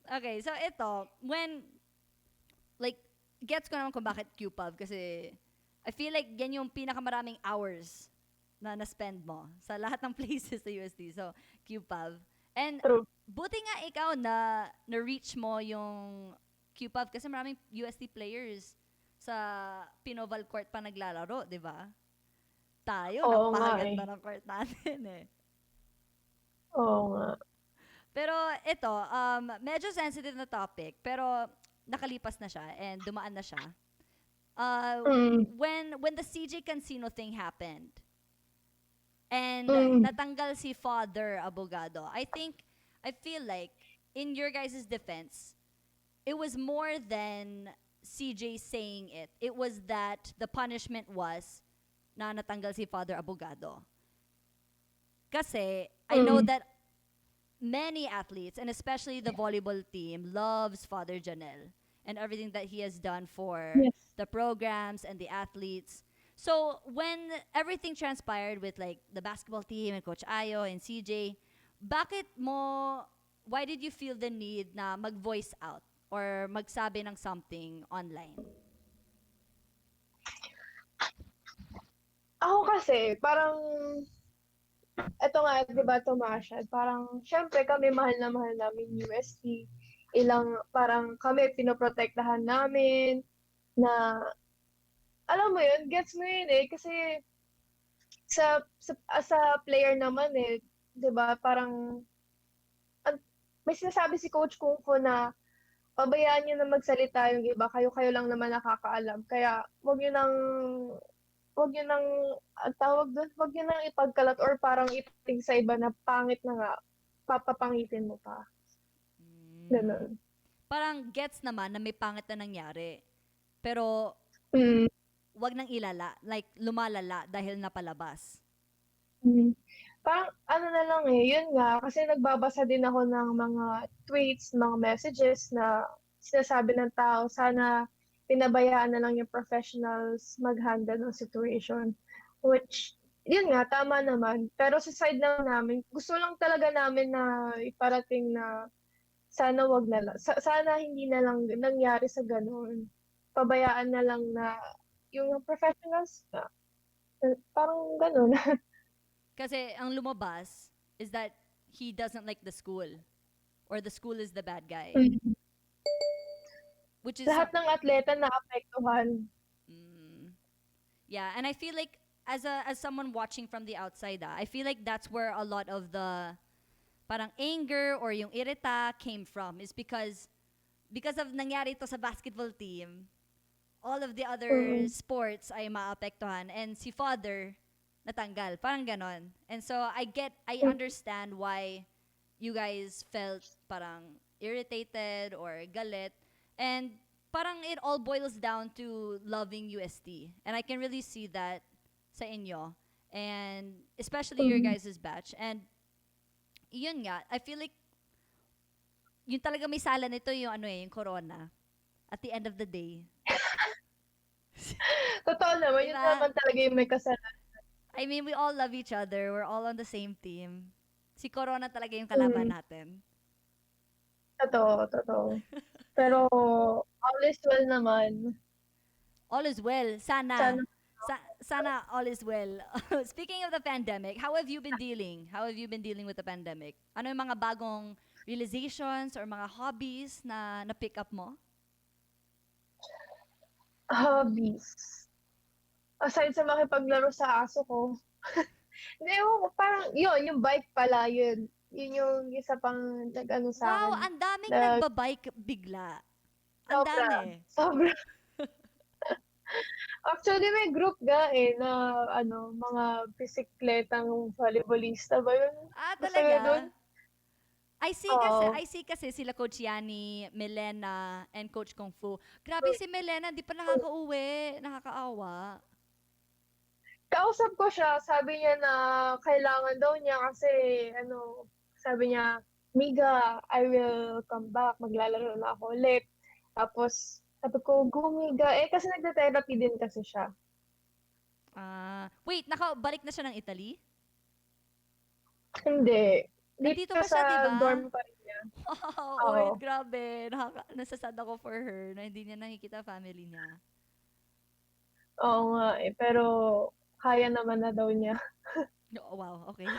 Okay, so ito, like, gets ko naman kung bakit QPub kasi I feel like yan yung pinakamaraming hours na na-spend mo sa lahat ng places sa USD. So, QPub. And True. buti nga ikaw na-reach mo yung QPub kasi maraming USD players sa Pinoval Court pa naglalaro, di ba? Tayo, Oo nga napakaganda eh. ng court natin eh. Oo nga. Pero ito, medyo sensitive na topic, pero nakalipas na siya and dumaan na siya. Mm. When the CJ Cancino thing happened and Mm. natanggal si Father Abogado, I feel like in your guys' defense, it was more than CJ saying it. It was that the punishment was na natanggal si Father Abogado. Kasi I know Mm. that many athletes, and especially the volleyball team, loves Father Janel and everything that he has done for Yes. the programs and the athletes. So when everything transpired with like the basketball team and Coach Ayo and CJ, why did you feel the need na mag-voice out or magsabi ng something online? Ako kasi, parang, eto nga, di ba, Tomasha, parang, syempre kami mahal na mahal namin UST. Parang kami pinoprotektahan namin, na, alam mo yun, gets mo yun eh, kasi sa player naman eh, di ba, parang, may sinasabi si Coach Kung Fu na, pabayaan niyo na magsalita yung iba, kayo-kayo lang naman nakakaalam. Kaya, wag niyo nang, ang tawag doon, wag niyo nang ipagkalat or parang ipatig sa iba na pangit na nga, papapangitin mo pa. Mm. Ganun. Parang gets naman na may pangit na nangyari. Pero Mm. wag nang ilala, like lumalala dahil napalabas. Mm. Parang ano na lang eh, yun nga, kasi nagbabasa din ako ng mga tweets, mga messages na sinasabi ng tao, sana pinabayaan na lang yung professionals mag-handle ng situation. Which, yun nga, tama naman. Pero sa side lang namin, gusto lang talaga namin na iparating na sana wag na lang, sana hindi na lang nangyari sa ganun. Pabayaan na lang na yung professionals na, parang ganun. Kasi ang lumabas is that he doesn't like the school or the school is the bad guy. Which is Lahat ng atleta naapektuhan. mm, yeah, and I feel like as someone watching from the outside, I feel like that's where a lot of the parang anger or yung irita came from is because of nangyari ito sa basketball team, all of the other Mm. sports ay maapektuhan and si father natanggal. Parang ganon. And so I Mm. understand why you guys felt parang irritated or galit. And parang it all boils down to loving UST. And I can really see that sa inyo. And especially your Mm. guys' batch. And yun nga, I feel like yun talaga may sala nito yung yung corona. At the end of the day. Totoo naman, yun Diba? naman talaga yung may kasalanan. I mean, we all love each other. We're all on the same team. Si Corona talaga yung kalaban Mm. natin. Totoo, totoo. Pero all is well naman. All is well. Sana. Sana. Sana all is well. Speaking of the pandemic, how have you been dealing? How have you been dealing with the pandemic? Ano yung mga bagong realizations or mga hobbies na na-pick up mo? Hobbies. Aside sa makipaglaro sa aso ko. Hindi, ewan ko, parang yun, yung bike pala yun. Yun yung isa pang nag-ano Wow, sa'kin, ang daming nag nagbabike bigla. Ang sobra, dami. sobra. Actually, may group nga eh, na ano, mga bisikletang volleyballista ba yun? Ah, Basta yun dun. talaga? Oo. I see kasi sila Coach Yani, Melena, and Coach Kung Fu. Grabe si Melena, di pa nakakauwi. Nakakaawa. Kausap ko siya, sabi niya na kailangan daw niya kasi, ano, sabi niya, Miga, I will come back, maglalaro na ako ulit. Tapos, sabi ko, go Miga. Eh, kasi nagta-therapy din kasi siya. Ah, wait, nakabalik na siya ng Italy? Hindi. Nandito Dito pa siya, di sa ba? dorm pa rin niya. Wow, Oo. oy, grabe. Nasasad ako for her na hindi niya nakikita family niya. Oo nga eh. Pero, kaya naman na daw niya. Oh, wow, okay.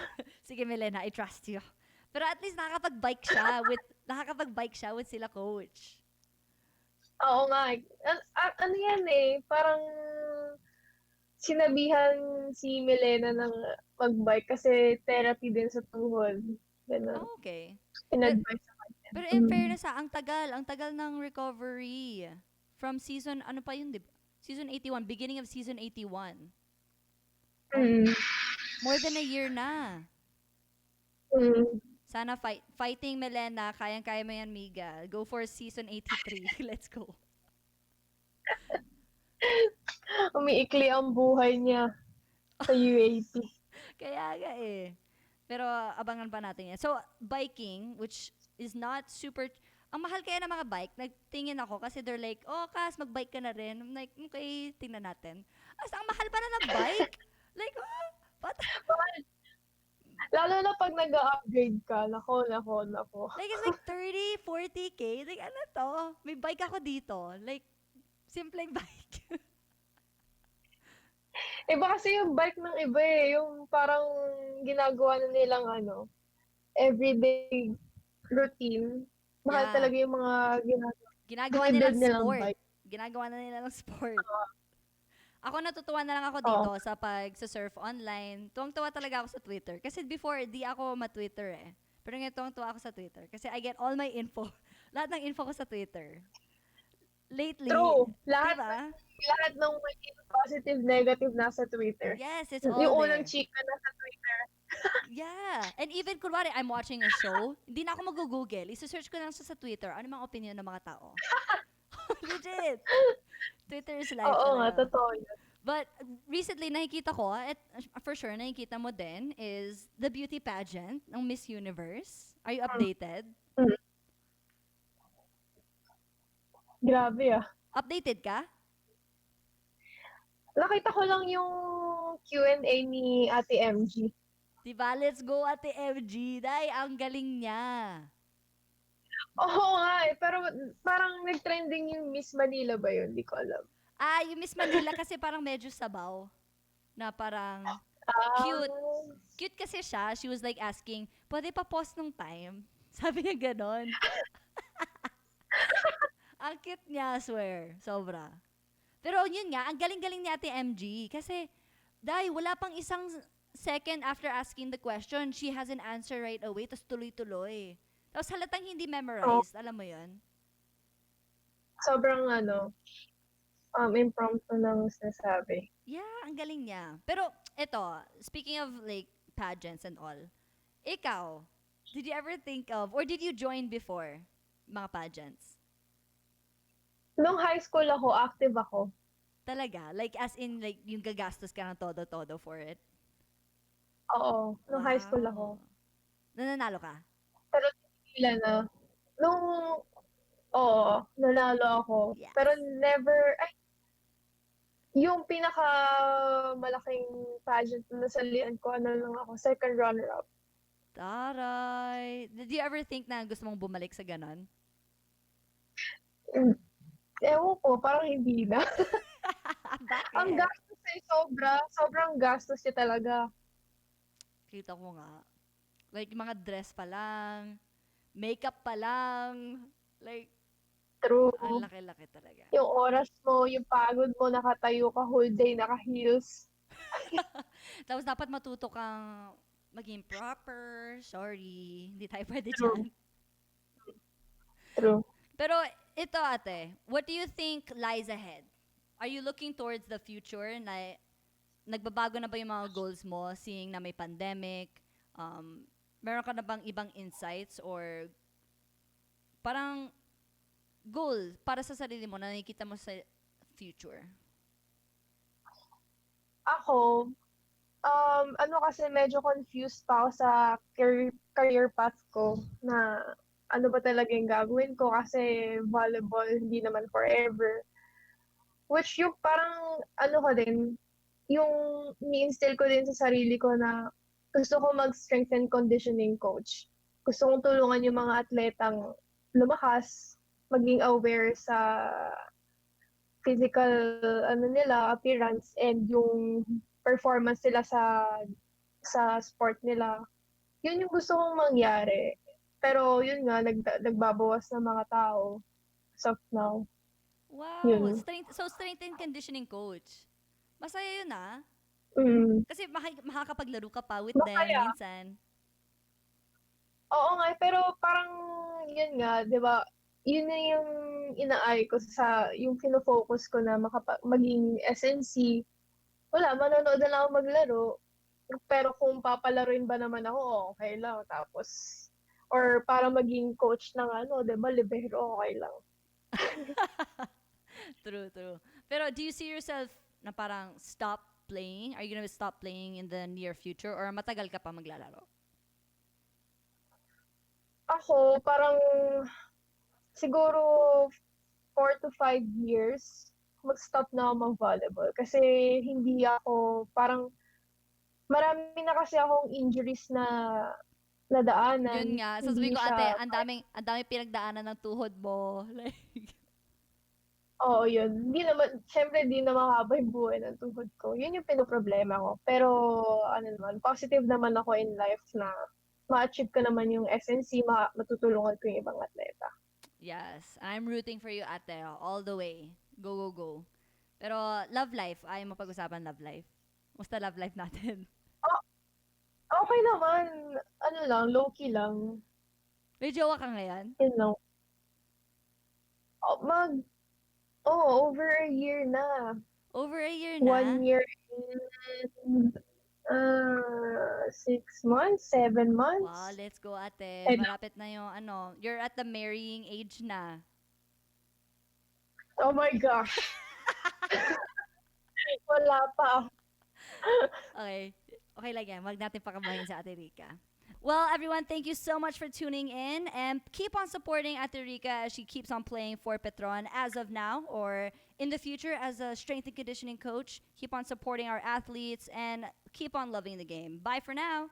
Sige, Melena, I trust you. Pero at least nakakapag-bike siya with sila coach. Oo nga eh. Ano yan eh, parang sinabihan si Milena ng mag-bike kasi therapy din sa tuhod. Ganun. Oh, okay. Pero, In-advise sa kanya. pero in Mm. fairness ang tagal ng recovery. From season, ano pa yun, di ba? Season 81, beginning of season 81. Oh, Mm. more than a year na. Mm. Sana fighting Melena, kayang-kaya mo yan, Miga. Go for season 83. Let's go. Umiikli ang buhay niya sa UAP. Kaya nga eh. Pero abangan pa natin yan. So, biking, which is not super... Ang mahal kaya ng mga bike, nagtingin ako kasi they're like, oh, Kas, mag-bike ka na rin. I'm like, okay, tingnan natin. As ang mahal pa na ng bike? Like, oh, what? Lalo na pag nag-upgrade ka. Nako, nako, nako. Like, it's like 30, 40K. Like, ano to? May bike ako dito. Like, simpleng bike. Iba kasi yung bike ng iba eh. Yung parang ginagawa na nilang ano, everyday routine. Mahal Yeah. talaga yung mga Ginagawa binibuild nilang nilang sport. bike. Ginagawa na nila ng sport. Ako natutuwa na lang ako Oo. dito sa pag-surf online. Tuwang-tuwa talaga ako sa Twitter. Kasi before, di ako ma-Twitter eh. Pero ngayon tuwang-tuwa ako sa Twitter. Kasi I get all my info. Lahat ng info ko sa Twitter. Lately, True. di Lahat ba? lahat ng maging positive, negative nasa Twitter. Yes, it's Yung all unang there. chika nasa Twitter. Yeah. And even, kunwari, I'm watching a show, hindi na ako mag-google. Isa-search ko lang siya sa Twitter. Ano mga opinion ng mga tao? Legit. Twitter is life Oo nga, talaga. totoo yun. But recently, nakikita ko, at for sure, nakikita mo din, is the beauty pageant ng Miss Universe. Are you updated? Mm. Grabe ah. Updated ka? Nakita ko lang yung Q&A ni Ate MG. Diba? Let's go, Ate FG. Day, ang galing niya. Oo nga eh, pero parang nag-trending yung Miss Manila ba yun? Di ko alam. Ah, yung Miss Manila kasi parang medyo sabaw. Na parang Ah, cute. Cute kasi siya. She was like asking, pwede pa post nung time? Sabi niya ganon. Ang cute niya, I swear. Sobra. Pero yun nga, ang galing-galing ni Ate MG. Kasi, dahil wala pang isang second after asking the question, she has an answer right away, tapos tuloy-tuloy. Tapos halatang hindi oh, memorized, alam mo yun? sobrang ano, impromptu ng sinasabi. Yeah, ang galing niya. Pero, eto, speaking of like pageants and all, ikaw, did you ever think of, or did you join before mga pageants? Nung high school ako, active ako. Talaga? Like, as in, like, yung gagastos ka ng todo-todo for it? Oo, nung high school Wow. ako. Nananalo ka? Pero tigilan na. Nung, oo, nanalo ako. Pero Yes. never, ay, yung pinaka malaking pageant na nasalihan ko, ano lang ako, second runner-up. Taray. Did you ever think na gusto mong bumalik sa ganon? Mm, ewan ko, parang hindi na. Ang Bakit? gastos eh, sobrang gastos niya talaga. Kita ko nga. Like, yung mga dress pa lang, makeup pa lang, like, True. ang laki-laki talaga. Yung oras mo, yung pagod mo, nakatayo ka whole day, naka-heels. Tapos dapat matuto kang maging proper. Sorry, hindi tayo pwede True. dyan. True. Pero ito ate, what do you think lies ahead? Are you looking towards the future na nagbabago na ba yung mga goals mo seeing na may pandemic? Meron ka na bang ibang insights or parang goal para sa sarili mo na nakikita mo sa future? Ako, ano kasi medyo confused pa ako sa career path ko na ano ba talaga yung gagawin ko kasi volleyball hindi naman forever. Which yung parang ano ko din, yung ni-instill ko din sa sarili ko na gusto ko mag-strength and conditioning coach. Gusto kong tulungan yung mga atletang lumakas, maging aware sa physical ano nila, appearance and yung performance nila sa sport nila. Yun yung gusto kong mangyari. Pero yun nga, nagbabawas ng mga tao as of now. Wow, Yun. strength and conditioning coach. Masaya yun ah. Mm. Kasi makakapaglaro ka pa with them Masaya. minsan. Oo nga, pero parang yun nga, 'di ba? Yun na yung inaay ko sa yung fino-focus ko na maging SNC. Wala, manonood na lang ako maglaro. Pero kung papalaruin ba naman ako, okay lang. Tapos, or para maging coach ng ano, 'di ba, libero, okay lang. True, true. Pero do you see yourself na parang stop playing? Are you gonna stop playing in the near future or matagal ka pa maglalaro? Ako, parang siguro 4 to 5 years, mag-stop na ako mag-volleyball. Kasi hindi ako, parang marami na kasi akong injuries na Yun nadaanan. nga, sasabihin Hindi ko ate, siya, ang daming pinagdaanan ng tuhod mo. Like, oo yun. Hindi naman, syempre hindi na mahaba yung buhay ng tuhod ko. Yun yung pinoproblema ko. Pero ano naman, positive naman ako in life na ma-achieve ko naman yung SNC, matutulungan ko yung ibang atleta. yes, I'm rooting for you ate, all the way. Go, go, go. Pero love life, ayaw mo pag-usapan love life. Musta love life natin? Oh, okay naman. Ano lang, low-key lang. May jowa ka ngayon? Yun lang. Oh, over a year na. Over a year na? 1 year and 6 months, 7 months. Wow, let's go ate. And, Malapit na yung ano, you're at the marrying age na. oh my gosh, wala pa. Okay. Okay lang yan. Wag natin pakabahin sa Ate Rica. Well, everyone, thank you so much for tuning in and keep on supporting Ate Rica as she keeps on playing for Petron as of now or in the future as a strength and conditioning coach. Keep on supporting our athletes and keep on loving the game. Bye for now.